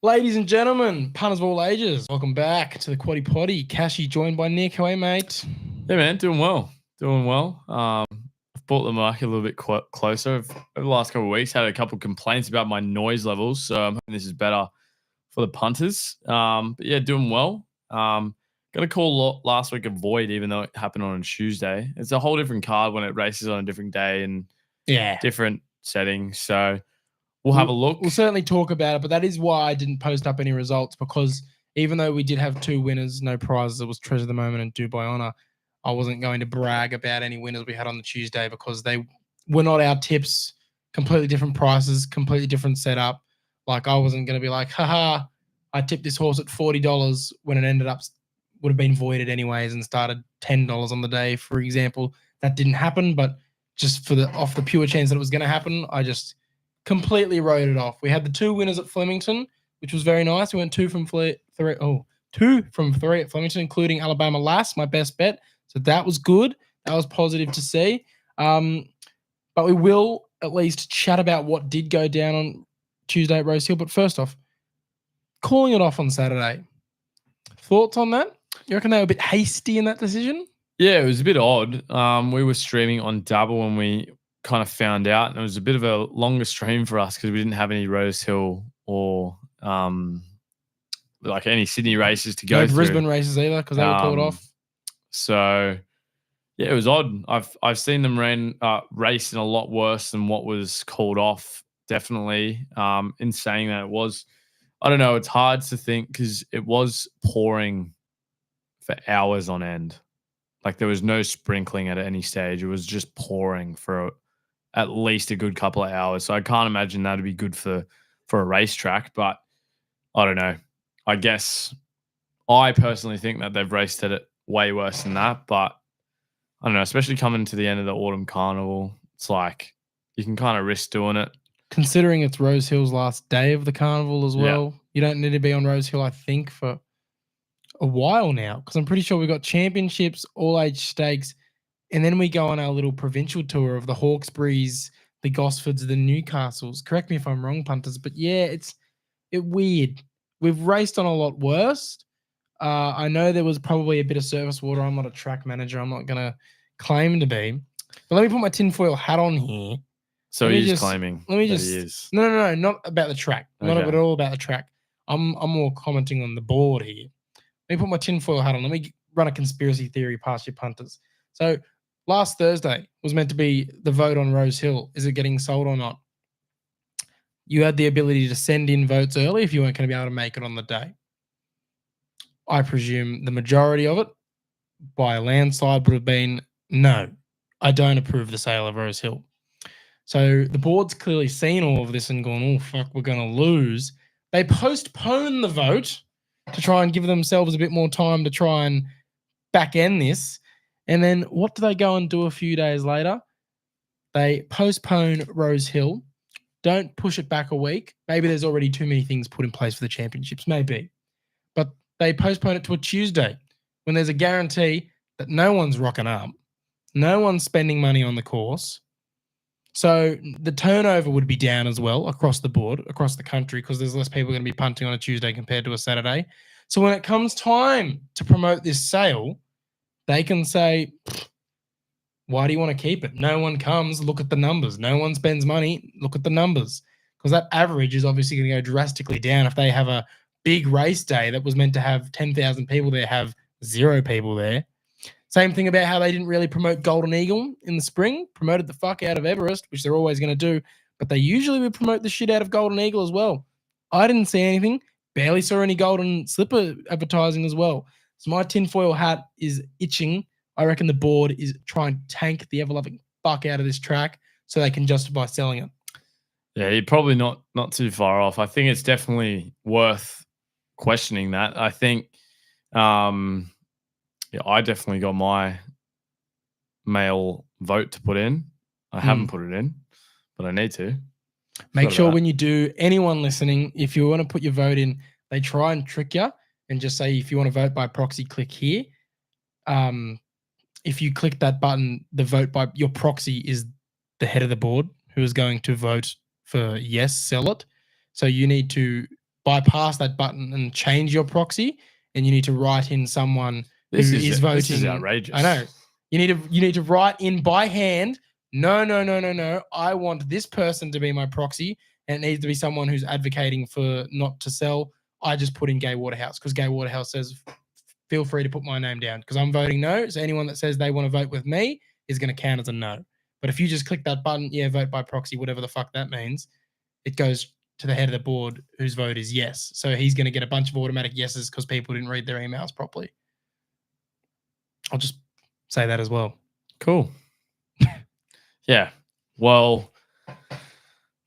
Ladies and gentlemen, punters of all ages, welcome back to the Quaddie Poddy. Cashy joined by Nick. How are you, mate? Yeah, man, doing well. I've brought the mic a little bit closer. Over the last couple of weeks, had a couple of complaints about my noise levels, so I'm hoping this is better for the punters. But yeah, doing well. Got a call last week of void, even though it happened on a Tuesday. It's a whole different card when it races on a different day and different settings. So we'll have a look. We'll certainly talk about it, but that is why I didn't post up any results, because even though we did have two winners, no prizes, it was Treasure of the Moment and Do by Honor, I wasn't going to brag about any winners we had on the Tuesday because they were not our tips. Completely different prices, completely different setup. Like, I wasn't going to be like, haha, I tipped this horse at $40 when it ended up would have been voided anyways and started $10 on the day, for example. That didn't happen, but just off the pure chance that it was going to happen, I just completely wrote it off. We had the two winners at Flemington, which was very nice. We went two from three at Flemington, including Alabama Lass, my best bet. So that was good. That was positive to see. But we will at least chat about what did go down on Tuesday at Rosehill. But first off, calling it off on Saturday. Thoughts on that? You reckon they were a bit hasty in that decision? Yeah, it was a bit odd. We were streaming on Dabble when we kind of found out, and it was a bit of a longer stream for us because we didn't have any Rosehill or like any Sydney races to go through. Brisbane races either because they were called off. So yeah, it was odd. I've seen them race in a lot worse than what was called off. Definitely. In saying that, it was, I don't know, it's hard to think because it was pouring for hours on end. Like, there was no sprinkling at any stage. It was just pouring for at least a good couple of hours. So I can't imagine that'd be good for a racetrack. But I don't know. I guess I personally think that they've raced at it way worse than that. But I don't know, especially coming to the end of the autumn carnival, it's like you can kind of risk doing it. Considering it's Rosehill's last day of the carnival as well. Yeah. You don't need to be on Rosehill, I think, for a while now, because I'm pretty sure we've got championships, all-age stakes, and then we go on our little provincial tour of the Hawkesburys, the Gosfords, the Newcastles. Correct me if I'm wrong, punters, but yeah, it's weird. We've raced on a lot worse. I know there was probably a bit of surface water. I'm not a track manager. I'm not going to claim to be. But let me put my tinfoil hat on here. So he's claiming that he is. No, not about the track. Okay. Not at all about the track. I'm more commenting on the board here. Let me put my tinfoil hat on. Let me run a conspiracy theory past your punters. So last Thursday was meant to be the vote on Rosehill. Is it getting sold or not? You had the ability to send in votes early if you weren't going to be able to make it on the day. I presume the majority of it, by a landslide, would have been, no, I don't approve the sale of Rosehill. So the board's clearly seen all of this and gone, oh, fuck, we're going to lose. They postponed the vote to try and give themselves a bit more time to try and back end this. And then what do they go and do a few days later? They postpone Rosehill. Don't push it back a week. Maybe there's already too many things put in place for the championships. Maybe. But they postpone it to a Tuesday when there's a guarantee that no one's rocking up. No one's spending money on the course. So the turnover would be down as well across the board, across the country, because there's less people going to be punting on a Tuesday compared to a Saturday. So when it comes time to promote this sale, they can say, why do you want to keep it? No one comes, look at the numbers. No one spends money, look at the numbers. Because that average is obviously going to go drastically down if they have a big race day that was meant to have 10,000 people there, have 0 people there. Same thing about how they didn't really promote Golden Eagle in the spring, promoted the fuck out of Everest, which they're always going to do, but they usually would promote the shit out of Golden Eagle as well. I didn't see anything, barely saw any Golden Slipper advertising as well. So my tinfoil hat is itching. I reckon the board is trying to tank the ever-loving fuck out of this track so they can justify selling it. Yeah, you're probably not too far off. I think it's definitely worth questioning that. I think yeah, I definitely got my mail vote to put in. I haven't put it in, but I need to. Make sure when you do, anyone listening, if you want to put your vote in, they try and trick you and just say, if you want to vote by proxy, click here. If you click that button, the vote by your proxy is the head of the board who is going to vote for yes, sell it. So you need to bypass that button and change your proxy, and you need to write in someone who is voting. This is outrageous. I know. You need to write in by hand. No. I want this person to be my proxy, and it needs to be someone who's advocating for not to sell. I just put in Gay Waterhouse because Gay Waterhouse says, feel free to put my name down because I'm voting no. So anyone that says they want to vote with me is going to count as a no. But if you just click that button, vote by proxy, whatever the fuck that means, it goes to the head of the board whose vote is yes. So he's going to get a bunch of automatic yeses because people didn't read their emails properly. I'll just say that as well. Cool. Yeah. Well,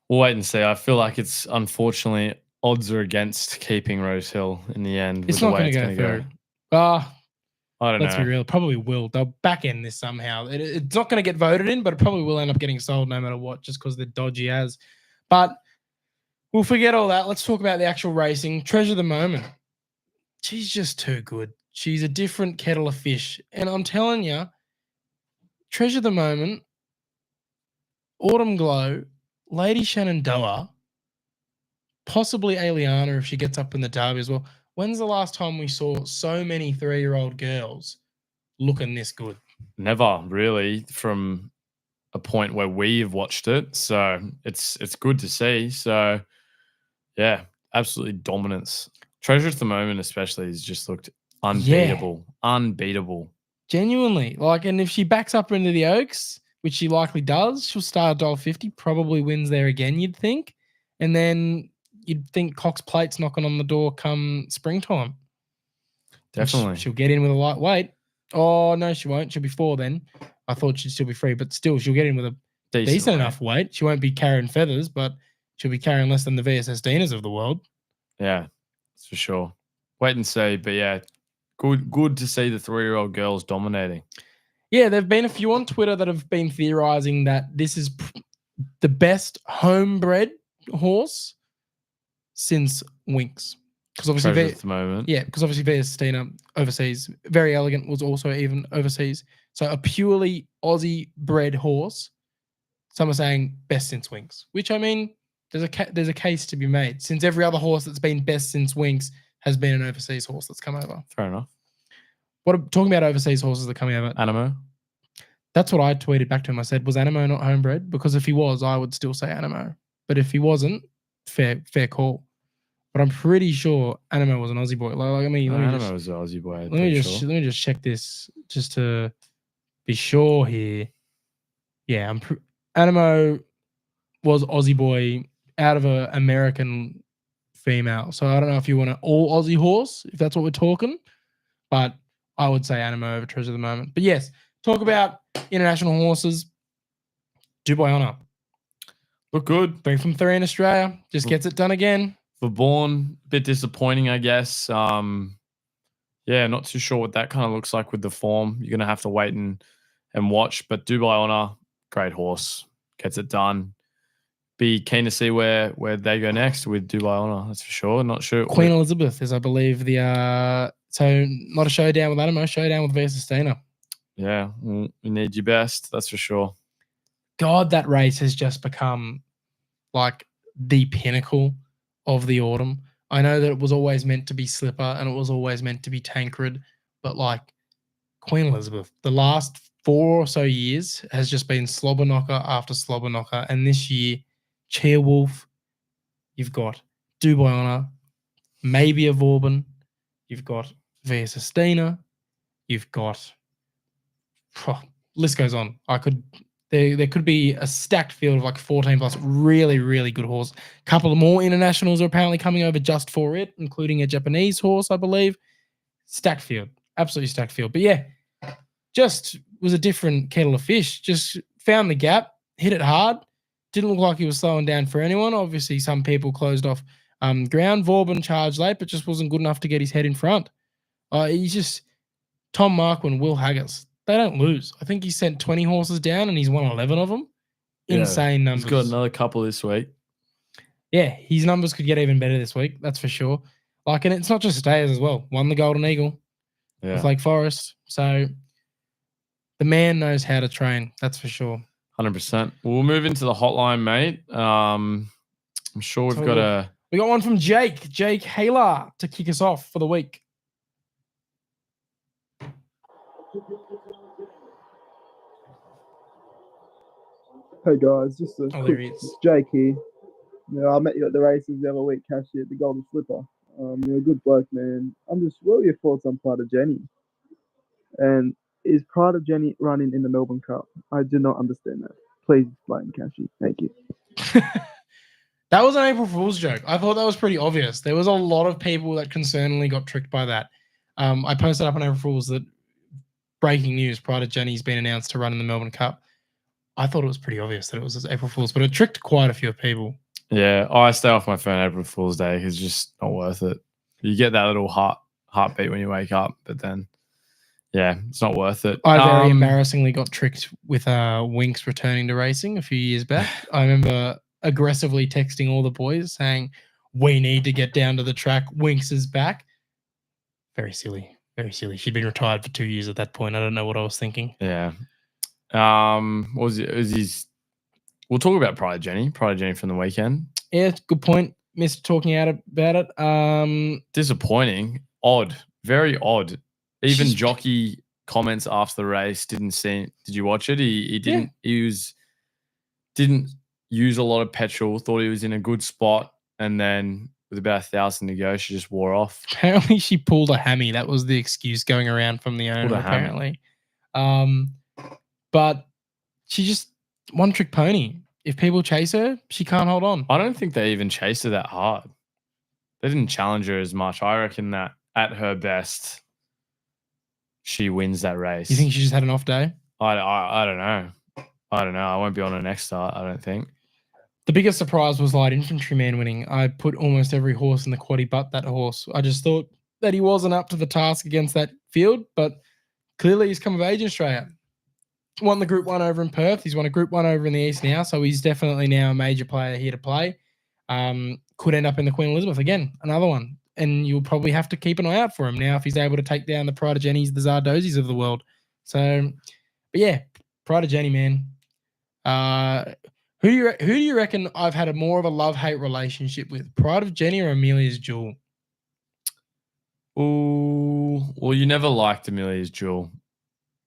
we'll wait and see. I feel like it's unfortunately odds are against keeping Rose Hill in the end. It's not going to go through. I don't know. Let's be real. Probably will. They'll back end this somehow. It's not going to get voted in, but it probably will end up getting sold no matter what, just because they're dodgy as. But we'll forget all that. Let's talk about the actual racing. Treasure the moment. She's just too good. She's a different kettle of fish. And I'm telling you, Treasure the Moment, Autumn Glow, Lady Shenandoah, possibly Aliana if she gets up in the derby as well. When's the last time we saw so many 3-year-old girls looking this good? Never really, from a point where we've watched it. So it's good to see. So yeah, absolutely dominance. Treasure at the Moment especially has just looked unbeatable. Yeah. Unbeatable. Genuinely. And if she backs up into the Oaks, which she likely does, she'll start $1.50, probably wins there again, you'd think. And then you'd think Cox Plate's knocking on the door come springtime. Definitely. She'll get in with a lightweight. Oh, no, she won't. She'll be 4 then. I thought she'd still be 3, but still, she'll get in with a decent enough weight. She won't be carrying feathers, but she'll be carrying less than the VSS Dinas of the world. Yeah, that's for sure. Wait and see. But yeah, good to see the 3-year-old girls dominating. Yeah, there've been a few on Twitter that have been theorizing that this is the best homebred horse since Winx. Because obviously, at the moment. Yeah, because obviously VSS Dina overseas, Very Elegant was also even overseas. So a purely Aussie bred horse. Some are saying best since Winx, which I mean, there's a case to be made since every other horse that's been best since Winx has been an overseas horse that's come over. Fair enough. Talking about overseas horses that are coming over? Animo. That's what I tweeted back to him. I said, was Animo not homebred? Because if he was, I would still say Animo. But if he wasn't, fair call. But I'm pretty sure Animo was an Aussie boy. Animo was an Aussie boy. Let me just check this just to be sure here. Yeah, Animo was Aussie boy out of an American female. So I don't know if you want an all Aussie horse, if that's what we're talking. But I would say Animo over Treasure of the Moment. But yes, talk about international horses. Dubai Honor. Look good. 3 from 3 in Australia. Just gets it done again. For Bourne, a bit disappointing, I guess. Yeah, not too sure what that kind of looks like with the form. You're going to have to wait and watch. But Dubai Honor, great horse. Gets it done. Be keen to see where they go next with Dubai Honor. That's for sure. Not sure. Queen Elizabeth is, I believe, the so not a showdown with Animo, showdown with VSS Dina. Yeah, we need your best. That's for sure. God, that race has just become like the pinnacle of the autumn. I know that it was always meant to be Slipper and it was always meant to be Tancred, but like Queen Elizabeth, the last 4 or so years has just been slobber knocker after slobber knocker. And this year, Cheerwolf, you've got Dubai Honor, maybe a Vauban, you've got VSS Dina, you've got list goes on. There could be a stacked field of like 14 plus really, really good horses. A couple of more internationals are apparently coming over just for it, including a Japanese horse, I believe. Stacked field. Absolutely stacked field. But yeah, just was a different kettle of fish. Just found the gap, hit it hard. Didn't look like he was slowing down for anyone. Obviously, some people closed off ground. Vauban charged late, but just wasn't good enough to get his head in front. He's just Tom Marquand, Will Haggis. They don't lose. I think he sent 20 horses down and he's won 11 of them. Insane numbers. He's got another couple this week. Yeah, his numbers could get even better this week. That's for sure. And it's not just stayers as well. Won the Golden Eagle with Lake Forest. So the man knows how to train. That's for sure. 100%. We'll move into the hotline, mate. I'm sure we've got We got one from Jake Halar to kick us off for the week. Hey guys, just a Oh, quick, there he is. Jake here. I met you at the races the other week, Cashy, at the Golden Slipper. You're a good bloke, man. What are your thoughts on Pride of Jenny? And is Pride of Jenny running in the Melbourne Cup? I do not understand that. Please explain, Cashy. Thank you. That was an April Fool's joke. I thought that was pretty obvious. There was a lot of people that concerningly got tricked by that. I posted up on April Fool's that breaking news, Pride of Jenny's been announced to run in the Melbourne Cup. I thought it was pretty obvious that it was April Fool's, but it tricked quite a few people. Yeah, I stay off my phone April Fool's Day because it's just not worth it. You get that little heartbeat when you wake up, but then, yeah, it's not worth it. I very embarrassingly got tricked with Winks returning to racing a few years back. I remember aggressively texting all the boys saying, we need to get down to the track. Winks is back. Very silly. Very silly. She'd been retired for 2 years at that point. I don't know what I was thinking. Yeah. What was it? We'll talk about Pride of Jenny from the weekend. Yeah, good point. Missed talking out about it. Disappointing. Odd. Very odd. Even jockey comments after the race didn't seem. Did you watch it? He didn't. Yeah. Didn't use a lot of petrol. Thought he was in a good spot, and then with about 1,000 to go, she just wore off. Apparently, she pulled a hammy. That was the excuse going around from the owner. Apparently, but she just one trick pony. If people chase her, she can't hold on. I don't think they even chased her that hard. They didn't challenge her as much. I reckon that at her best, she wins that race. You think she just had an off day? I don't know. I don't know. I won't be on her next start, I don't think. The biggest surprise was Light Infantryman winning. I put almost every horse in the quaddie but that horse. I just thought that he wasn't up to the task against that field, but clearly he's come of age in Australia. Won the Group 1 over in Perth. He's won a Group 1 over in the East now, so he's definitely now a major player here to play. Could end up in the Queen Elizabeth again, another one. And you'll probably have to keep an eye out for him now if he's able to take down the Pride of Jenny's, the Zardozis of the world. So, but yeah, Pride of Jenny, man. Who do you reckon I've had more of a love-hate relationship with, Pride of Jenny or Amelia's Jewel? Ooh, well, you never liked Amelia's Jewel.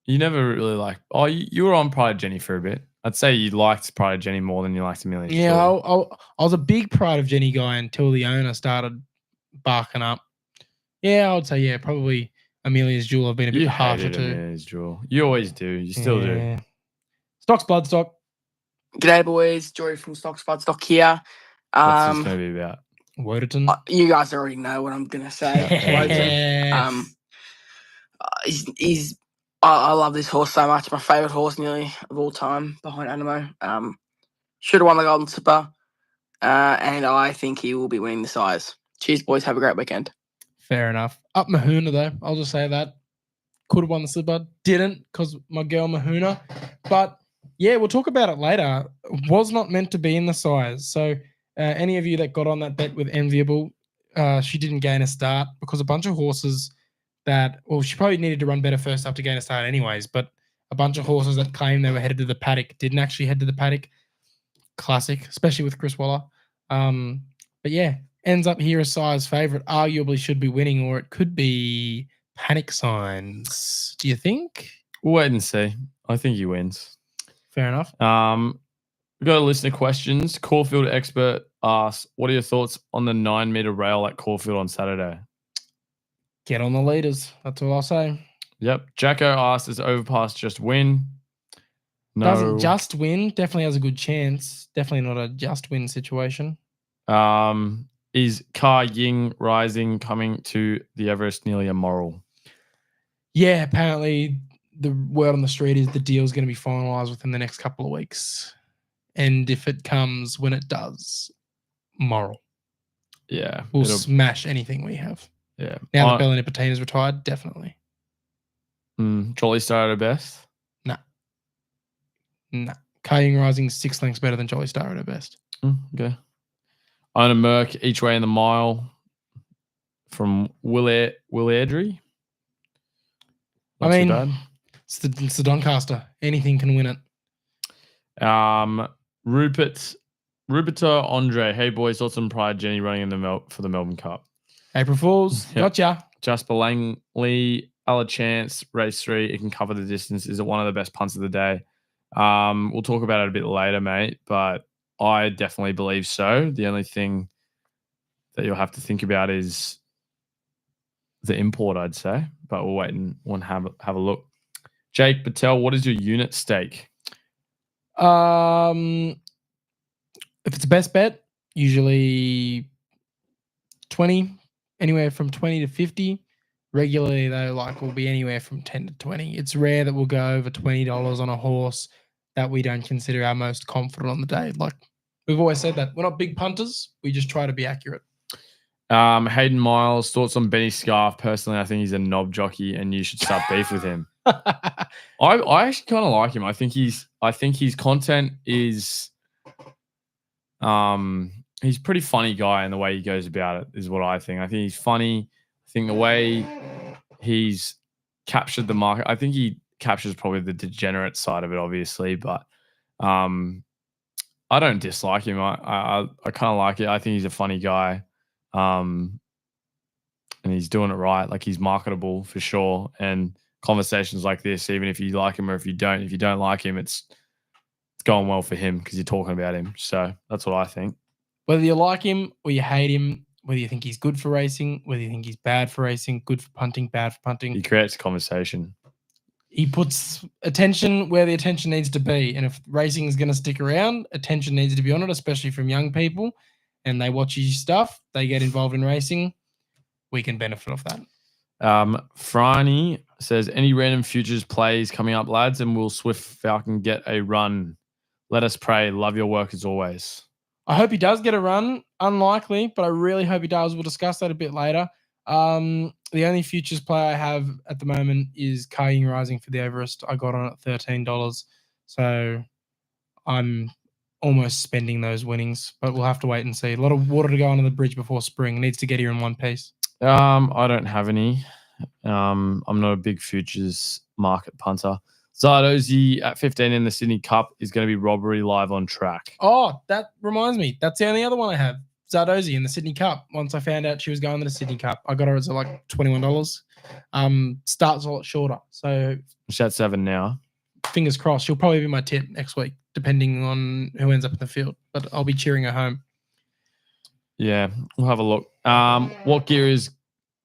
You never really liked. Oh, you were on Pride of Jenny for a bit. I'd say you liked Pride of Jenny more than you liked Amelia's Jewel. Yeah, I was a big Pride of Jenny guy until the owner started barking up. Yeah, I would say, yeah, probably Amelia's Jewel. I've been a bit harsher to. Amelia's Jewel. You always do. You still do. Stock's Bloodstock. G'day, boys. Jory from Stock's Bloodstock here. What's this going to be about? Woderton. You guys already know what I'm going to say. Woderton. I love this horse so much. My favourite horse nearly of all time behind Animo. Should have won the Golden Slipper. And I think he will be winning the size. Cheers, boys. Have a great weekend. Fair enough. Up Mahuna, though. I'll just say that. Could have won the Slipper. Didn't because my girl Mahuna. But, yeah, we'll talk about it later. Was not meant to be in the size. So, any of you that got on that bet with Enviable, she didn't gain a start because a bunch of horses that, well, she probably needed to run better first up to gain a start anyways, but a bunch of horses that claimed they were headed to the paddock didn't actually head to the paddock. Classic, especially with Chris Waller. But yeah, ends up here a size favourite. Arguably should be winning, or it could be panic signs. Do you think? We'll wait and see. I think he wins. Fair enough. We've got a listener questions. Caulfield Expert asks, what are your thoughts on the 9-metre rail at Caulfield on Saturday? Get on the leaders. That's all I'll say. Yep. Jacko asked, does Overpass just win? No. Doesn't just win. Definitely has a good chance. Definitely not a just win situation. Is Car Ying Rising coming to the Everest nearly immoral? Yeah, apparently the word on the street is the deal is going to be finalised within the next couple of weeks. And if it comes when it does, moral. Yeah. We'll smash anything we have. Yeah. Now that Bella Nipotina's retired, definitely. Jolly Star at her best? Nah. Kaying Rising 6 lengths better than Jolly Star at her best. Okay. Own a Merc each way in the mile from Will Airdrie. I mean, it's the Doncaster. Anything can win it. Rupert Rubita Andre. Hey boys, thoughts on Pride Jenny running in for the Melbourne Cup. April Fools. Yep. Gotcha. Jasper Langley, Ella Chance, race 3. It can cover the distance. Is it one of the best punts of the day? We'll talk about it a bit later, mate, but I definitely believe so. The only thing that you'll have to think about is the import, I'd say, but we'll wait and have a look. Jake Patel, what is your unit stake? If it's a best bet, usually 20, anywhere from 20 to 50. Regularly, though, like will be anywhere from 10 to 20. It's rare that we'll go over $20 on a horse that we don't consider our most confident on the day. Like we've always said that we're not big punters. We just try to be accurate. Hayden Miles, thoughts on Benny Scarf? Personally, I think he's a knob jockey, and you should start beef with him. I actually kind of like him. I think his content is he's a pretty funny guy, and the way he goes about it is what I think. I think he's funny. I think the way he's captured the market, I think he captures probably the degenerate side of it, obviously, but I don't dislike him. I kind of like it. I think he's a funny guy. And he's doing it right. Like he's marketable for sure. And conversations like this, even if you like him or if you don't like him, it's going well for him because you're talking about him. So that's what I think. Whether you like him or you hate him, whether you think he's good for racing, whether you think he's bad for racing, good for punting, bad for punting. He creates conversation. He puts attention where the attention needs to be. And if racing is going to stick around, attention needs to be on it, especially from young people. And they watch his stuff, they get involved in racing, we can benefit off that. Franny says, any random futures plays coming up, lads, and will Swift Falcon get a run? Let us pray. Love your work as always. I hope he does get a run. Unlikely, but I really hope he does. We'll discuss that a bit later. The only futures play I have at the moment is Kaying Rising for the Everest. I got on at $13. So I'm almost spending those winnings, but we'll have to wait and see. A lot of water to go under the bridge before spring. Needs to get here in one piece. I don't have any. I'm not a big futures market punter. Zardozi at 15 in the Sydney Cup is going to be robbery live on track. Oh, that reminds me. That's the only other one I have. Zardozi in the Sydney Cup. Once I found out she was going to the Sydney Cup, I got her as like $21. Starts a lot shorter. So she's at 7 now. Fingers crossed. She'll probably be my tip next week, depending on who ends up in the field. But I'll be cheering her home. Yeah, we'll have a look. What gear is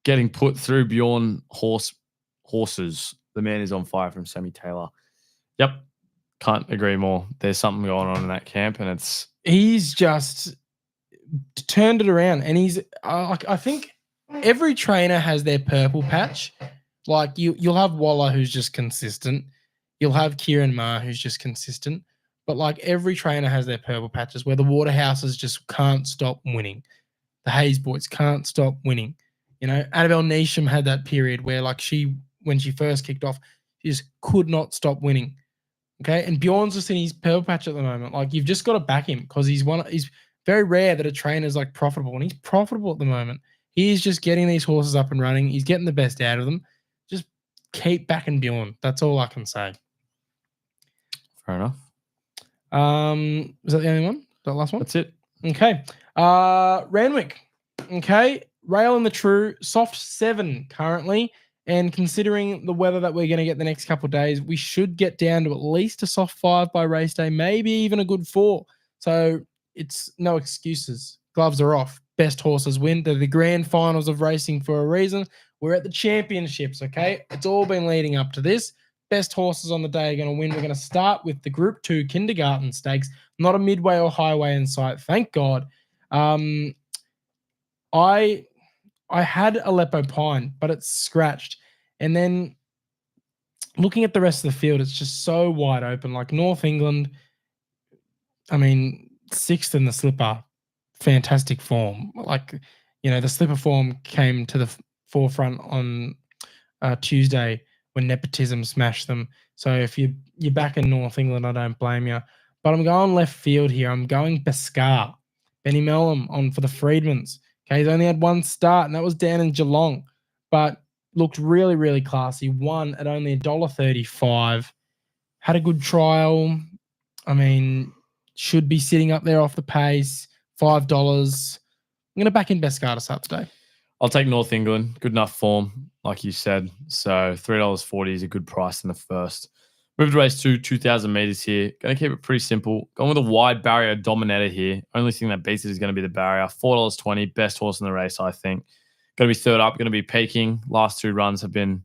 getting put through Bjorn horses? The man is on fire from Sammy Taylor. Yep, can't agree more. There's something going on in that camp, and he's just turned it around. And he's I think every trainer has their purple patch. Like you'll have Waller who's just consistent. You'll have Kieran Maher who's just consistent. But like every trainer has their purple patches where the Waterhouses just can't stop winning. The Hayes boys can't stop winning. You know, Annabelle Neesham had that period where like when she first kicked off, she just could not stop winning. Okay. And Bjorn's just in his purple patch at the moment. Like you've just got to back him because he's very rare that a trainer's like profitable, and he's profitable at the moment. He's just getting these horses up and running. He's getting the best out of them. Just keep backing Bjorn. That's all I can say. Fair enough. Was that the only one? That last one? That's it. Okay. Randwick. Okay. Rail in the true. Soft 7 currently. And considering the weather that we're going to get the next couple of days, we should get down to at least a soft 5 by race day, maybe even a good 4. So it's no excuses. Gloves are off. Best horses win. They're the grand finals of racing for a reason. We're at the championships, okay? It's all been leading up to this. Best horses on the day are going to win. We're going to start with the Group 2 Kindergarten Stakes, not a midway or highway in sight. Thank God. I had Aleppo Pine, but it's scratched. And then looking at the rest of the field, it's just so wide open. Like North England, I mean, 6th in the slipper, fantastic form. Like, you know, the slipper form came to the forefront on Tuesday when nepotism smashed them. So if you're back in North England, I don't blame you. But I'm going left field here. I'm going Beskar. Benny Melham on for the Freedmans. Okay, he's only had one start, and that was down in Geelong. But looked really, really classy. Won at only $1.35. Had a good trial. I mean, should be sitting up there off the pace. $5. I'm going to back in Bescar to start today. I'll take North England. Good enough form, like you said. So $3.40 is a good price in the first. Move to race 2, 2,000 meters here. Going to keep it pretty simple. Going with a wide barrier dominator here. Only thing that beats it is going to be the barrier. $4.20. Best horse in the race, I think. Going to be third up. Going to be peaking. Last 2 runs have been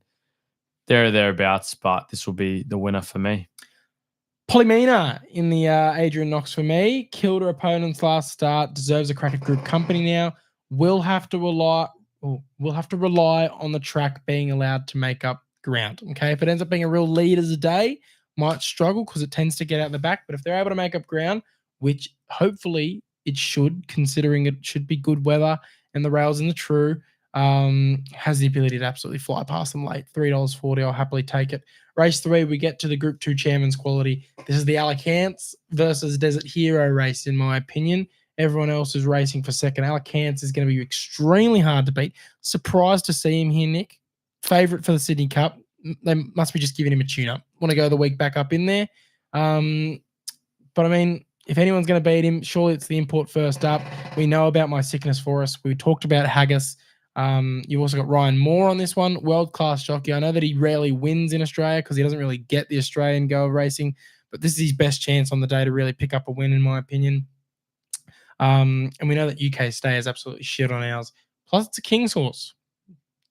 there or thereabouts, but this will be the winner for me. Polymena in the Adrian Knox for me. Killed her opponents last start. Deserves a crack at group company now. We'll have to rely on the track being allowed to make up ground. Okay, if it ends up being a real leaders a day, might struggle because it tends to get out the back. But if they're able to make up ground, which hopefully it should, considering it should be good weather and the rails in the true, has the ability to absolutely fly past them late. $3.40, I'll happily take it. Race 3, we get to the Group 2 Chairman's Quality. This is the Alicants versus Desert Hero race, in my opinion. Everyone else is racing for second. Alicants is going to be extremely hard to beat. Surprised to see him here, Nick. Favourite for the Sydney Cup. They must be just giving him a tune-up. Want to go the week back up in there. But, I mean, if anyone's going to beat him, surely it's the import first up. We know about My Sickness for Us. We talked about Haggis. You've also got Ryan Moore on this one, world-class jockey. I know that he rarely wins in Australia because he doesn't really get the Australian go of racing, but this is his best chance on the day to really pick up a win, in my opinion. And we know that UK stay is absolutely shit on ours. Plus, it's a King's horse.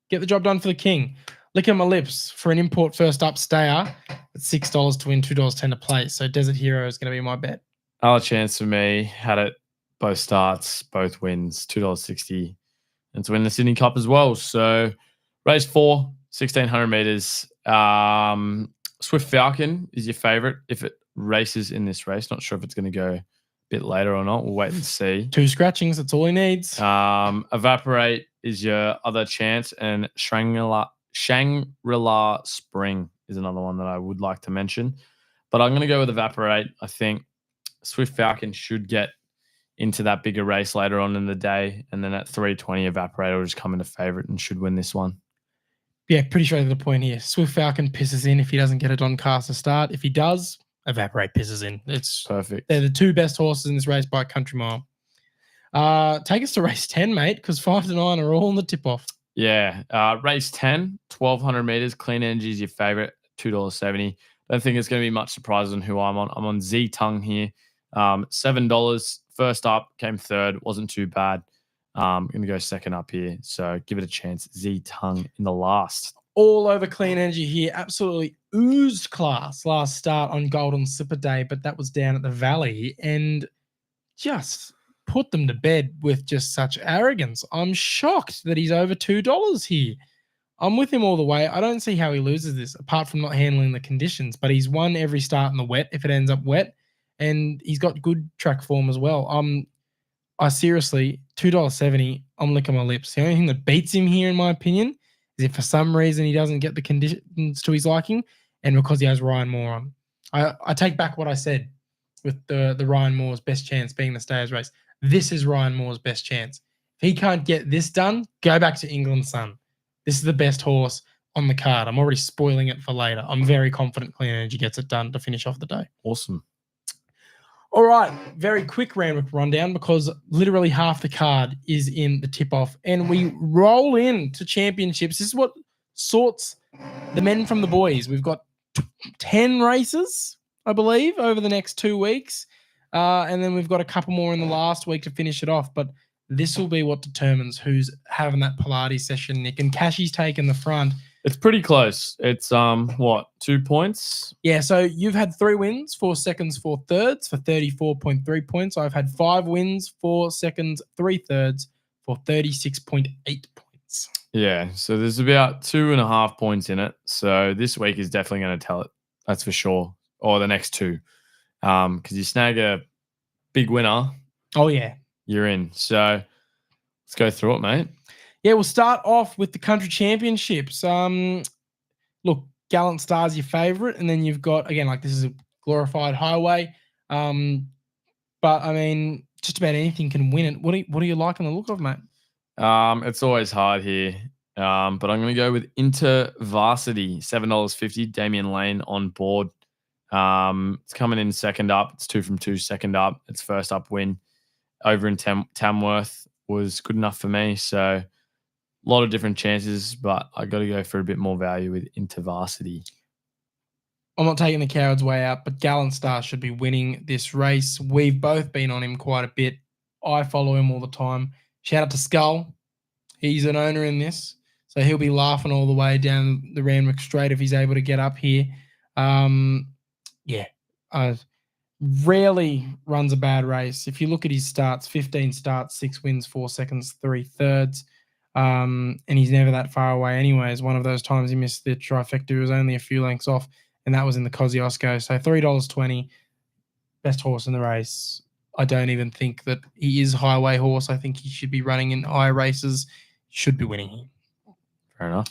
Get the job done for the King. Licking my lips for an import first up stayer at $6 to win, $2.10 to play. So Desert Hero is going to be my bet. Another chance for me. Had it both starts, both wins, $2.60. And to win the Sydney Cup as well. So race 4, 1,600 meters. Swift Falcon is your favorite if it races in this race. Not sure if it's going to go a bit later or not. We'll wait and see. 2 scratchings. That's all he needs. Evaporate is your other chance. And Shangri-La Spring is another one that I would like to mention. But I'm going to go with Evaporate. I think Swift Falcon should get into that bigger race later on in the day, and then at 3:20, Evaporate will just come into favourite and should win this one. Yeah, pretty straight to the point here. Swift Falcon pisses in if he doesn't get a Doncaster start. If he does, Evaporate pisses in. It's perfect. They're the 2 best horses in this race by a country mile. Take us to race 10, mate, because 5 to 9 are all in the tip-off. Yeah. Race 10, 1,200 meters. Clean Energy is your favourite, $2.70. Don't think it's going to be much surprise on who I'm on. I'm on Z Tongue here. $7. First up, came third. Wasn't too bad. I'm going to go second up here. So give it a chance. Z Tongue in the last. All over Clean Energy here. Absolutely oozed class last start on Golden Slipper Day, but that was down at the Valley and just put them to bed with just such arrogance. I'm shocked that he's over $2 here. I'm with him all the way. I don't see how he loses this apart from not handling the conditions, but he's won every start in the wet if it ends up wet. And he's got good track form as well. I seriously, $2.70, I'm licking my lips. The only thing that beats him here, in my opinion, is if for some reason he doesn't get the conditions to his liking and because he has Ryan Moore on. I take back what I said with the Ryan Moore's best chance being the Stayers race. This is Ryan Moore's best chance. If he can't get this done, go back to England Sun. This is the best horse on the card. I'm already spoiling it for later. I'm very confident Clean Energy gets it done to finish off the day. Awesome. All right, very quick Randwick rundown because literally half the card is in the tip-off and we roll into championships. This is what sorts the men from the boys. We've got 10 races, I believe, over the next 2 weeks. And then we've got a couple more in the last week to finish it off. But this will be what determines who's having that Pilates session, Nick. And Cashy's taking the front. It's pretty close. It's, 2 points? Yeah, so you've had 3 wins, 4 seconds, 4 thirds for 34.3 points. I've had 5 wins, 4 seconds, 3 thirds for 36.8 points. Yeah, so there's about 2.5 points in it. So this week is definitely going to tell it. That's for sure. Or the next 2. Because you snag a big winner. Oh, yeah. You're in. So let's go through it, mate. Yeah, we'll start off with the country championships. Look, Gallant Star's your favourite, and then you've got, again, like this is a glorified highway. But, I mean, just about anything can win it. What do you like on the look of, mate? It's always hard here. But I'm going to go with InterVarsity, $7.50. Damian Lane on board. It's coming in second up. It's 2 from 2 second up. Its first up win over in Tamworth was good enough for me. So a lot of different chances, but I got to go for a bit more value with InterVarsity. I'm not taking the coward's way out, but Gallant Star should be winning this race. We've both been on him quite a bit. I follow him all the time. Shout out to Skull. He's an owner in this, so he'll be laughing all the way down the Randwick Straight if he's able to get up here. Rarely runs a bad race. If you look at his starts, 15 starts, 6 wins, 4 seconds, 3 thirds. And he's never that far away anyways. One of those times he missed the trifecta, he was only a few lengths off, and that was in the Kosciuszko. So $3.20, best horse in the race. I don't even think that he is a highway horse. I think he should be running in high races, should be winning here. Fair enough.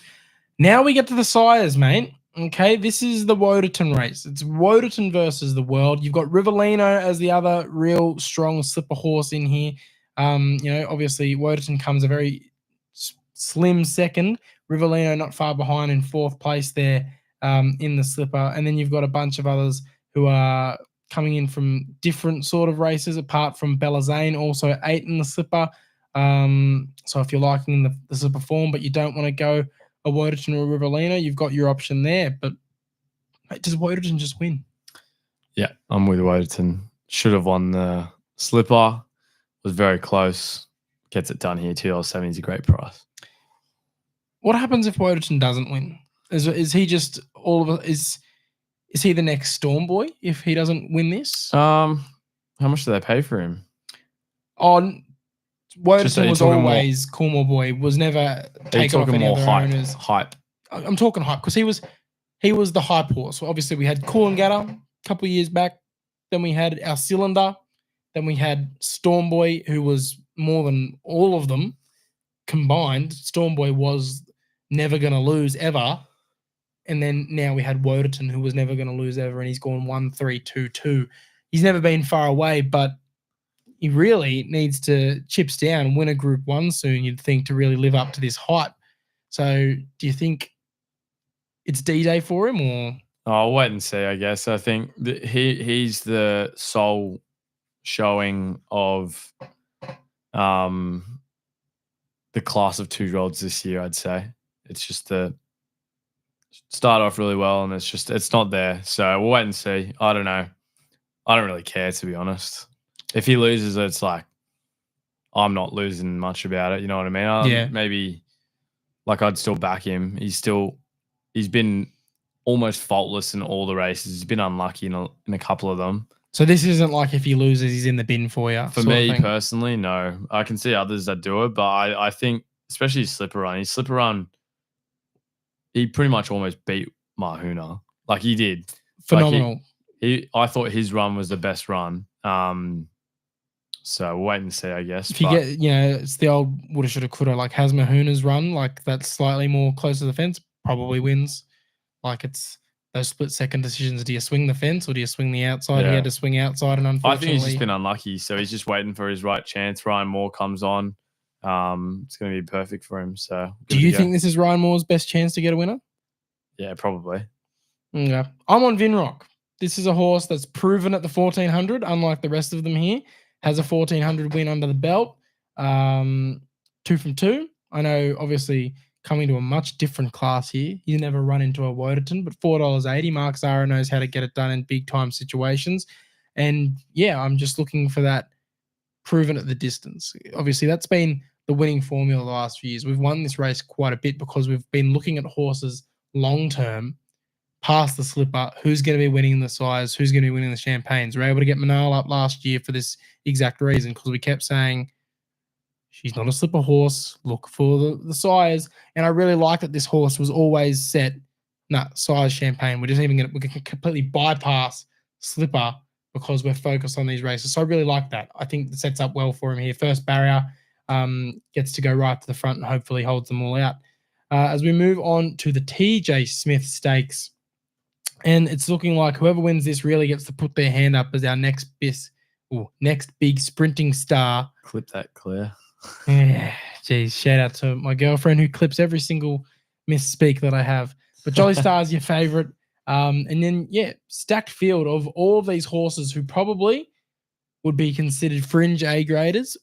Now we get to the sires, mate. Okay, this is the Woderton race. It's Woderton versus the world. You've got Rivellino as the other real strong slipper horse in here. Obviously Woderton comes a very slim second. Rivellino not far behind in 4th place there in the slipper. And then you've got a bunch of others who are coming in from different sort of races, apart from Bella Zane, also 8 in the slipper. So if you're liking the slipper form, but you don't want to go a Woderton or a Rivellino, you've got your option there. But does Woderton just win? Yeah, I'm with Woderton. Should have won the slipper. Was very close. Gets it done here. $2.70 is a great price. What happens if Woderton doesn't win? Is he just is he the next Storm Boy if he doesn't win this? How much do they pay for him? Woderton was always Coolmore Boy, was never taken off any other owners. Hype. I'm talking hype because he was the hype horse. So obviously we had Coolangatta a couple of years back. Then we had our Cylinder. Then we had Storm Boy, who was more than all of them combined. Storm Boy was never going to lose ever. And then now we had Woderton, who was never going to lose ever, and he's gone 1-3-2-2. He's never been far away, but he really needs to chips down and win a Group 1 soon, you'd think, to really live up to this hype. So do you think it's D-Day for him, or? I'll wait and see, I guess. I think he's the sole showing of the class of 2-year-olds this year, I'd say. It's just the start off really well, and it's not there. So we'll wait and see. I don't know. I don't really care, to be honest. If he loses, it's like I'm not losing much about it. You know what I mean? Yeah. Maybe I'd still back him. He's been almost faultless in all the races. He's been unlucky in a couple of them. So this isn't like if he loses, he's in the bin for you. For me personally, no. I can see others that do it, but I think especially his slipper run, he pretty much almost beat Mahuna. Like he did. Phenomenal. I thought his run was the best run. So we'll wait and see, I guess. If you get, it's the old woulda, shoulda, coulda. Like has Mahuna's run, like that's slightly more close to the fence, probably wins. Like it's those split second decisions. Do you swing the fence or do you swing the outside? Yeah. He had to swing outside, and unfortunately, I think he's just been unlucky. So he's just waiting for his right chance. Ryan Moore comes on. It's going to be perfect for him. So do you think this is Ryan Moore's best chance to get a winner? Yeah, probably. Yeah, I'm on Vinrock. This is a horse that's proven at the 1400, unlike the rest of them here. Has a 1400 win under the belt. 2 from 2. I know, obviously, coming to a much different class here. He's never run into a Woderton, but $4.80. Mark Zara knows how to get it done in big time situations. And yeah, I'm just looking for that proven at the distance. Obviously, that's been the winning formula the last few years. We've won this race quite a bit because we've been looking at horses long term, past the slipper, who's going to be winning the size, who's going to be winning the champagnes. We were able to get Manal up last year for this exact reason, because we kept saying she's not a slipper horse, look for the size. And I really like that this horse was always set, size champagne. We can completely bypass slipper because we're focused on these races. So I really like that. I think it sets up well for him here. First barrier, gets to go right to the front and hopefully holds them all out. As we move on to the TJ Smith Stakes, and it's looking like whoever wins this really gets to put their hand up as our next big sprinting star. Clip that, Claire. Yeah, geez, shout out to my girlfriend who clips every single misspeak that I have. But Jolly Star is your favorite. And then, stacked field of all of these horses who probably would be considered fringe A graders,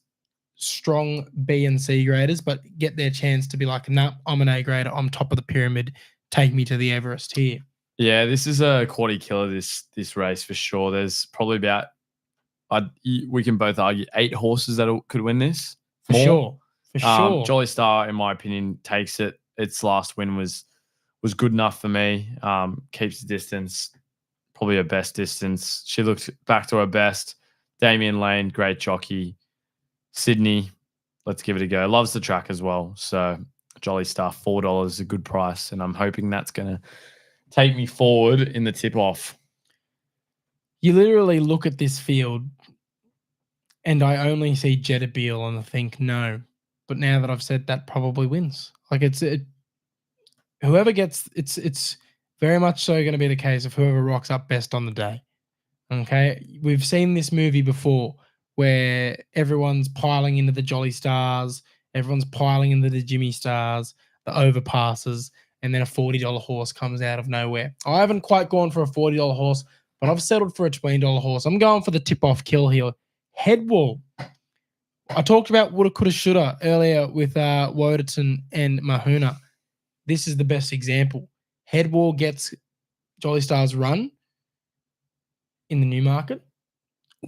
strong B and C graders, but get their chance to be like, nah, I'm an A grader. I'm top of the pyramid. Take me to the Everest here. Yeah, this is a quaddie killer, this race for sure. There's probably about, we can both argue, 8 horses that could win this. For sure. Jolly Star, in my opinion, takes it. Its last win was good enough for me. Keeps the distance, probably her best distance. She looked back to her best. Damien Lane, great jockey. Sydney, let's give it a go. Loves the track as well. So Jolly Star, $4 is a good price, and I'm hoping that's going to take me forward in the tip-off. You literally look at this field, and I only see Jetabil and I think no. But now that I've said that, probably wins. Like whoever gets it's very much so going to be the case of whoever rocks up best on the day. Okay, we've seen this movie before where everyone's piling into the Jolly Stars, everyone's piling into the Jimmy Stars, the overpasses, and then a $40 horse comes out of nowhere. I haven't quite gone for a $40 horse, but I've settled for a $20 horse. I'm going for the tip-off kill here. Headwall. I talked about woulda, coulda, shoulda earlier with Woderton and Mahuna. This is the best example. Headwall gets Jolly Star's run in the Newmarket,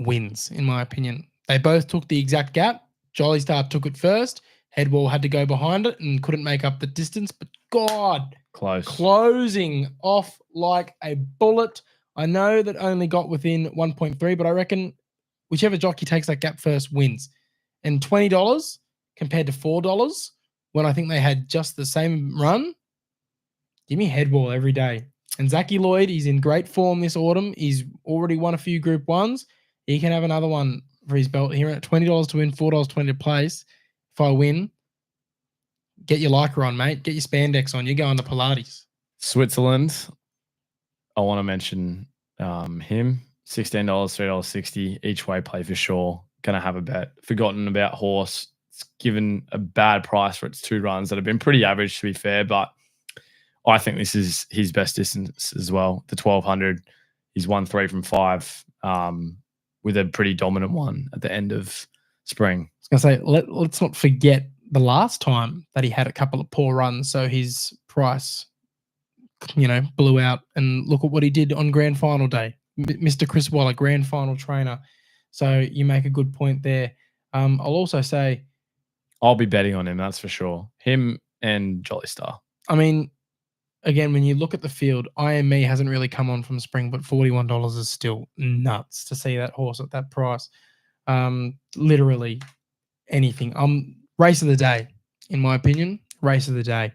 wins, in my opinion. They both took the exact gap. Jolly Star took it first. Headwall had to go behind it and couldn't make up the distance, but God, closing off like a bullet. I know that only got within 1.3, but I reckon whichever jockey takes that gap first wins. And $20 compared to $4 when I think they had just the same run, give me Headwall every day. And Zachy Lloyd, he's in great form this autumn. He's already won a few Group 1s. He can have another one for his belt here at $20 to win, $4.20 to place. If I win, get your Lycra on, mate. Get your spandex on. You're going to Pilates. Switzerland, I want to mention him. $16, $3.60 each way play for sure. Going to have a bet. Forgotten about horse. It's given a bad price for its 2 runs that have been pretty average, to be fair, but I think this is his best distance as well. The 1200, he's won 3 from 5 with a pretty dominant one at the end of spring. I was going to say, let's not forget the last time that he had a couple of poor runs, so his price, blew out. And look at what he did on grand final day. Mr. Chris Waller, grand final trainer. So you make a good point there. I'll also say, I'll be betting on him, that's for sure. Him and Jolly Star. I mean, again, when you look at the field, I Am Me hasn't really come on from spring, but $41 is still nuts to see that horse at that price. Literally anything. Race of the day, in my opinion. Race of the day.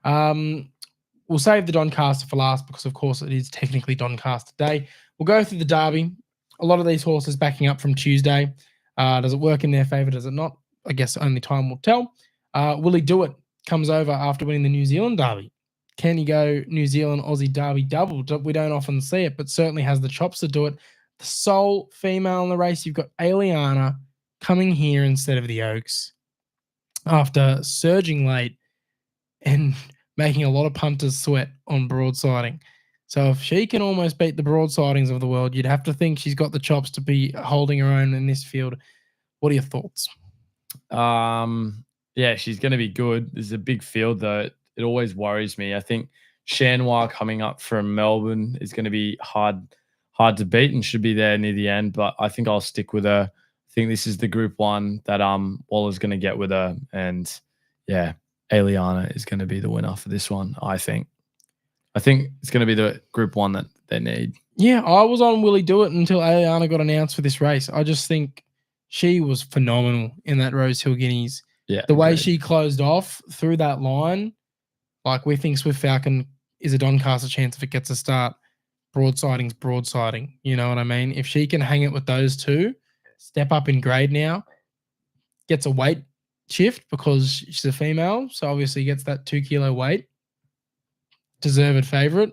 We'll save the Doncaster for last because, of course, it is technically Doncaster Day. We'll go through the Derby. A lot of these horses backing up from Tuesday. Does it work in their favour? Does it not? I guess only time will tell. Will he do it? Comes over after winning the New Zealand Derby. Can he go New Zealand Aussie Derby double? We don't often see it, but certainly has the chops to do it. The sole female in the race, you've got Aliana coming here instead of the Oaks after surging late and making a lot of punters sweat on broadsiding. So if she can almost beat the broadsidings of the world, you'd have to think she's got the chops to be holding her own in this field. What are your thoughts? Yeah, she's going to be good. This is a big field, though. It always worries me. I think Chanois coming up from Melbourne is going to be hard to beat and should be there near the end, but I think I'll stick with her. I think this is the Group 1 that Waller's going to get with her, and yeah, Aliana is going to be the winner for this one, I think. I think it's going to be the Group 1 that they need. Yeah, I was on Will He Do It until Aliana got announced for this race. I just think she was phenomenal in that Rose Hill Guineas. Yeah, the way she closed off through that line, like we think Swift Falcon is a Doncaster chance if it gets a start. Broadsiding's broadsiding. You know what I mean? If she can hang it with those two, step up in grade now, gets a weight shift because she's a female, so obviously gets that 2 kilo weight. Deserved favourite,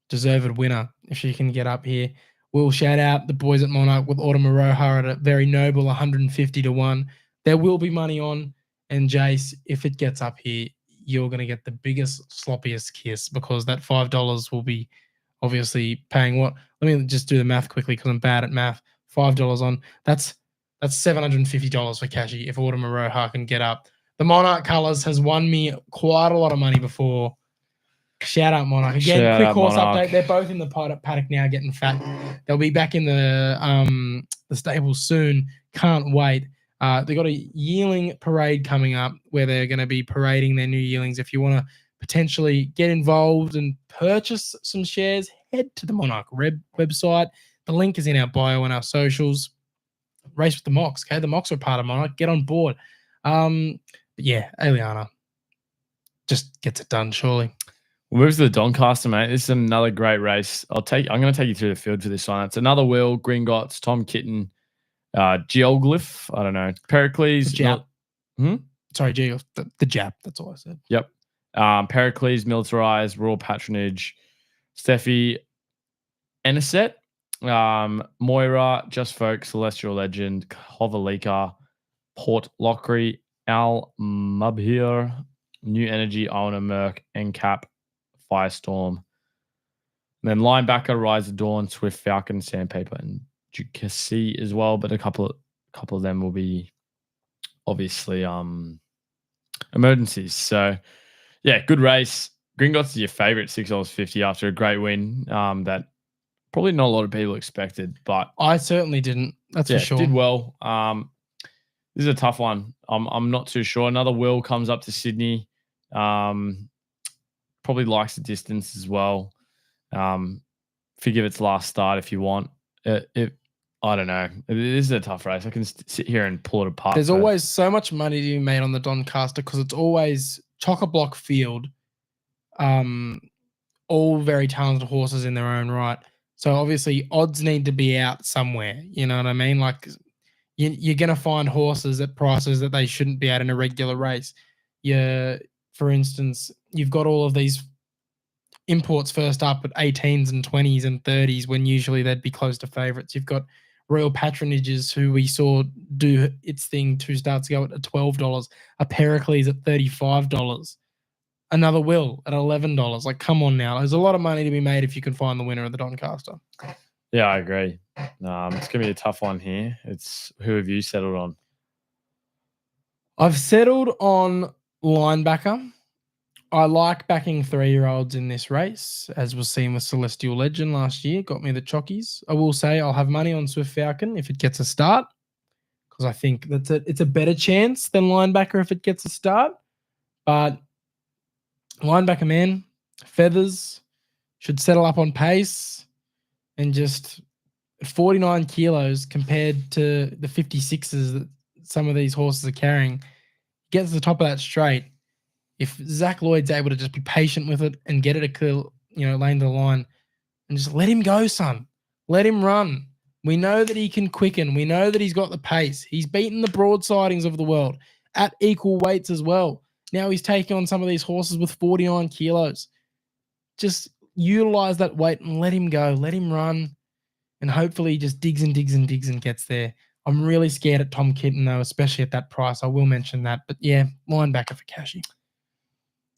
deserved winner if she can get up here. We'll shout out the boys at Monarch with Autumn Aroha at a very noble 150 to 1. There will be money on, and Jace, if it gets up here, you're going to get the biggest, sloppiest kiss because that $5 will be obviously paying what? Let me just do the math quickly because I'm bad at math. $5 on. That's $750 for Cashy if Autumn Aroha can get up. The Monarch Colours has won me quite a lot of money before. Shout out Monarch. Again, Shout quick out horse Monarch. update. They're both in the paddock now getting fat. They'll be back in the stable soon. Can't wait. They've got a yearling parade coming up where they're going to be parading their new yearlings. If you want to potentially get involved and purchase some shares, head to the Monarch website. The link is in our bio and our socials. Race with the Mocs. Okay, the Mocs are part of Monarch. Get on board. But yeah, Aliana just gets it done, surely. We'll move to the Doncaster, mate. This is another great race. I'm going to take you through the field for this one. It's another Will, Gringotts, Tom Kitten, Geoglyph. I don't know. Pericles. Sorry, Geoglyph. The Jap. That's all I said. Yep. Pericles, Militarized, Royal Patronage, Steffi, Aniset, Moira, Just Folk, Celestial Legend, Hovalika, Port Lockery, Al Mubhir, New Energy, Iona Merc, NCAP, Firestorm. And then linebacker, Rise of Dawn, Swift Falcon, Sandpaper, and Ducasse as well. But a couple of them will be obviously emergencies. So yeah, good race. Gringotts is your favorite, $6.50 after a great win. That probably not a lot of people expected, but I certainly didn't. That's for sure. Did well. This is a tough one. I'm not too sure. Another Will comes up to Sydney. Probably likes the distance as well. Forgive its last start if you want. I don't know. This is a tough race. I can sit here and pull it apart. There's always so much money to be made on the Doncaster because it's always chock-a-block field. All very talented horses in their own right. So obviously odds need to be out somewhere. You know what I mean? Like you're going to find horses at prices that they shouldn't be at in a regular race. For instance, you've got all of these imports first up at 18s and 20s and 30s when usually they'd be close to favourites. You've got Royal Patronages who we saw do its thing 2 starts ago at $12, a Pericles at $35, another Will at $11. Like, come on now. There's a lot of money to be made if you can find the winner of the Doncaster. Yeah, I agree. It's going to be a tough one here. Who have you settled on? I've settled on linebacker. I like backing 3-year-olds in this race, as was seen with Celestial Legend last year. Got me the chockies. I will say I'll have money on Swift Falcon if it gets a start, because I think it's a better chance than linebacker if it gets a start. But linebacker, man, feathers, should settle up on pace, and just 49 kilos compared to the 56s that some of these horses are carrying, gets to the top of that straight. If Zach Lloyd's able to just be patient with it and get it a clear, lane to the line, and just let him go, son. Let him run. We know that he can quicken. We know that he's got the pace. He's beaten the broadsidings of the world at equal weights as well. Now he's taking on some of these horses with 49 kilos. Just utilize that weight and let him go. Let him run. And hopefully he just digs and digs and digs and gets there. I'm really scared at Tom Kitten, though, especially at that price. I will mention that. But yeah, linebacker for Cashy.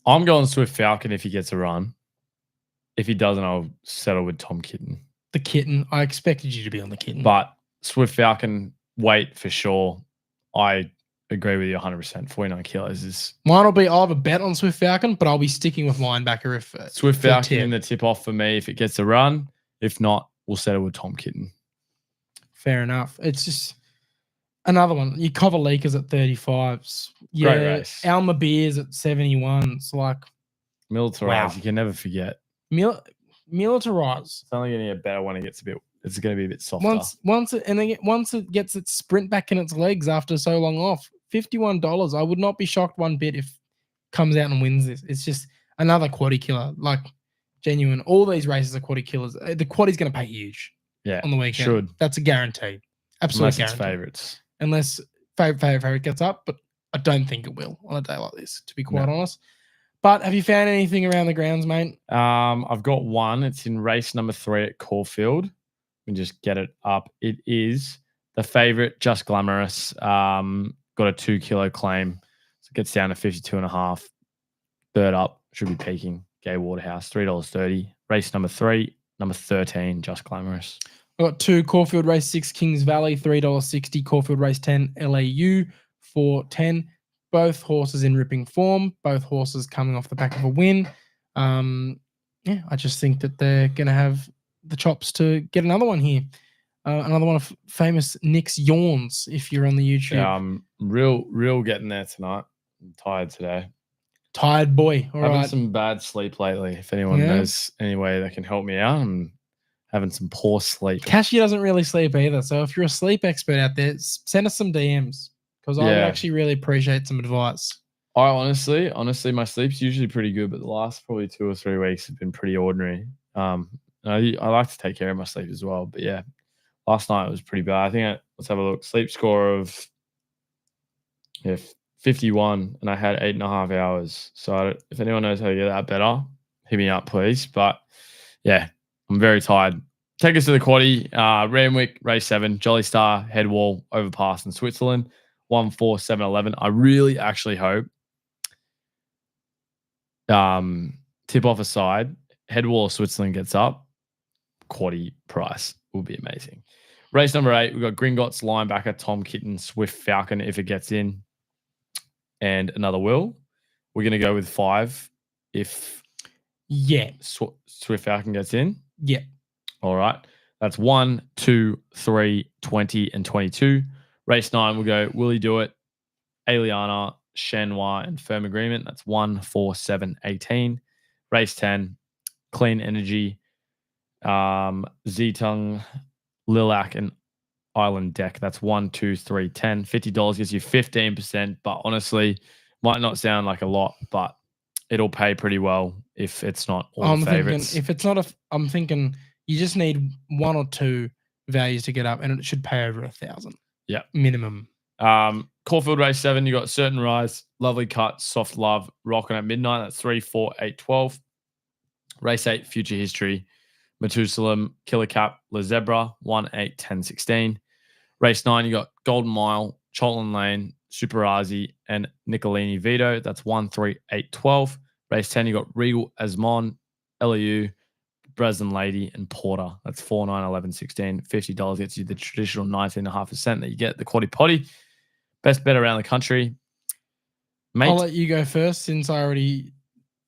I'm going Swift Falcon if he gets a run. If he doesn't, I'll settle with Tom Kitten. The Kitten. I expected you to be on the Kitten. But Swift Falcon, weight for sure. I agree with you 100%. 49 kilos is... I'll have a bet on Swift Falcon, but I'll be sticking with linebacker if... Swift Falcon in the tip-off for me if it gets a run. If not, we'll settle with Tom Kitten. Fair enough. It's just... Another one. Your Kovalika's at 35s. Yeah, great race. Alma Beers at 71s. Like... Militarized. Wow. You can never forget. Militarized. It's only going to get better when it's going to be a bit softer. Once it gets its sprint back in its legs after so long off, $51. I would not be shocked one bit if it comes out and wins this. It's just another quaddie killer. Like, genuine. All these races are quaddie killers. The quaddie's going to pay huge. Yeah, on the weekend. Should. That's a guarantee. Absolutely guarantee. Unless it's favourites. Unless favorite gets up, but I don't think it will on a day like this, to be quite honest. But have you found anything around the grounds, mate? I've got one. It's in race number 3 at Caulfield. We can just get it up. It is the favourite, Just Glamorous. Got a 2 kilo claim. So it gets down to 52.5. Third up, should be peaking. Gay Waterhouse, $3.30. Race number 3, number 13, Just Glamorous. I got 2 Caulfield Race 6 Kings Valley, $3.60. Caulfield Race 10 LAU, $4.10. Both horses in ripping form. Both horses coming off the back of a win. Yeah, I just think that they're going to have the chops to get another one here. Another one of famous Nick's yawns, if you're on the YouTube. Yeah, I'm real getting there tonight. I'm tired today. Tired boy. All Having right. some bad sleep lately. If anyone knows any way that can help me out, I'm having some poor sleep. Cashy doesn't really sleep either. So if you're a sleep expert out there, send us some DMs because I would actually really appreciate some advice. I honestly, my sleep's usually pretty good, but the last probably 2 or 3 weeks have been pretty ordinary. I like to take care of my sleep as well, but yeah, last night was pretty bad. I think let's have a look. Sleep score of 51, and I had 8.5 hours. So if anyone knows how to get that better, hit me up, please. But yeah, I'm very tired. Take us to the quaddie. Randwick, race 7, Jolly Star, head wall, overpass in Switzerland, 1-4-7-11. I really actually hope, tip off aside, head wall of Switzerland gets up, quaddie price will be amazing. Race number 8, we've got Gringotts, linebacker, Tom Kitten, Swift Falcon if it gets in, and another will. We're going to go with 5 if Swift Falcon gets in. Yeah. All right. That's 1, 2, 3, 20, and 22. Race 9, we'll go Will He Do It, Aliana, Shenhua, and Firm Agreement. That's 1, 4, 7, 18. Race 10, Clean Energy, Zetung, Lilac, and Island Deck. That's 1, 2, 3, 10. $50 gives you 15%, but honestly, might not sound like a lot, but it'll pay pretty well if it's not all the favorites. If it's not I'm thinking you just need 1 or 2 values to get up, and it should pay over 1,000. Yeah, minimum. Caulfield Race 7, you got Certain Rise, Lovely Cut, Soft Love, Rockin' at Midnight. That's 3, 4, 8, 12. Race 8, Future History, Methusalem, Killer Cap, La Zebra, 1, 8, 10, 16. Race 9, you got Golden Mile, Cholton Lane, Superazzi, and Nicolini Vito. That's 1, 3, 8, 12. Race 10, you got Regal Asmon, LAU, Bresden Lady, and Porter. That's 4, 9, 11, 16. $50 gets you the traditional 19.5% that you get the Quaddie Poddy. Best bet around the country. Mate, I'll let you go first since I already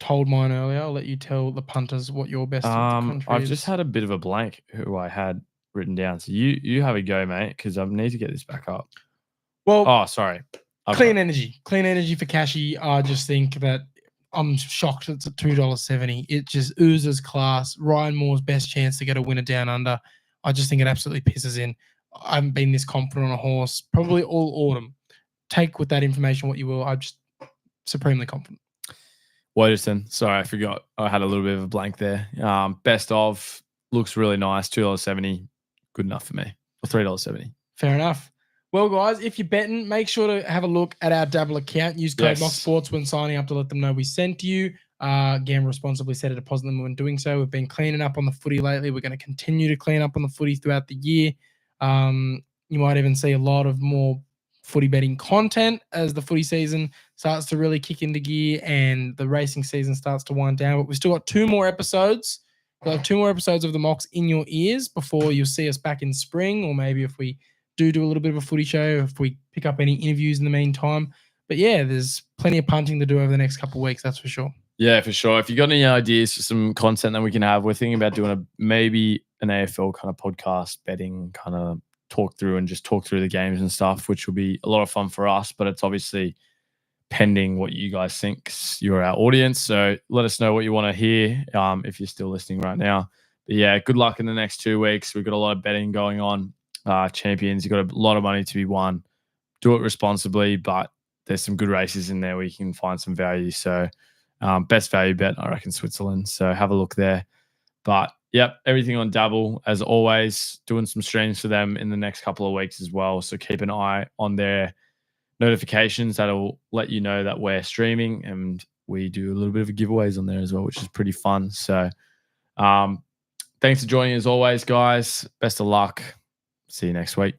told mine earlier. I'll let you tell the punters what your best of the country I've is. just had a bit of a blank who I had written down. So you have a go, mate, because I need to get this back up. Well, sorry. Clean energy for Cashy. I just think that I'm shocked it's at $2.70. It just oozes class. Ryan Moore's best chance to get a winner down under. I just think it absolutely pisses in. I haven't been this confident on a horse probably all autumn. Take with that information what you will. I'm just supremely confident. Waterston, sorry, I forgot. I had a little bit of a blank there. Best of looks really nice. $2.70, good enough for me. Or $3.70. Fair enough. Well, guys, if you're betting, make sure to have a look at our Dabble account. Use code MOXSports when signing up to let them know we sent you. Gamble responsibly, set a deposit them when doing so. We've been cleaning up on the footy lately. We're going to continue to clean up on the footy throughout the year. You might even see a lot of more footy betting content as the footy season starts to really kick into gear and the racing season starts to wind down. But we've still got 2 more episodes. We'll have 2 more episodes of the Mox in your ears before you'll see us back in spring, or maybe if we do a little bit of a footy show, if we pick up any interviews in the meantime. But yeah, there's plenty of punting to do over the next couple of weeks, that's for sure. Yeah, for sure. If you got any ideas for some content that we can have, we're thinking about doing maybe an AFL kind of podcast, betting kind of talk through the games and stuff, which will be a lot of fun for us, but it's obviously pending what you guys think, 'cause you're our audience. So let us know what you want to hear if you're still listening right now. But yeah, good luck in the next 2 weeks. We've got a lot of betting going on. Champions, you've got a lot of money to be won. Do it responsibly, but there's some good races in there where you can find some value. So best value bet, I reckon, Switzerland. So have a look there. But yep, everything on Dabble, as always, doing some streams for them in the next couple of weeks as well. So keep an eye on their notifications. That'll let you know that we're streaming, and we do a little bit of giveaways on there as well, which is pretty fun. So thanks for joining as always, guys. Best of luck. See you next week.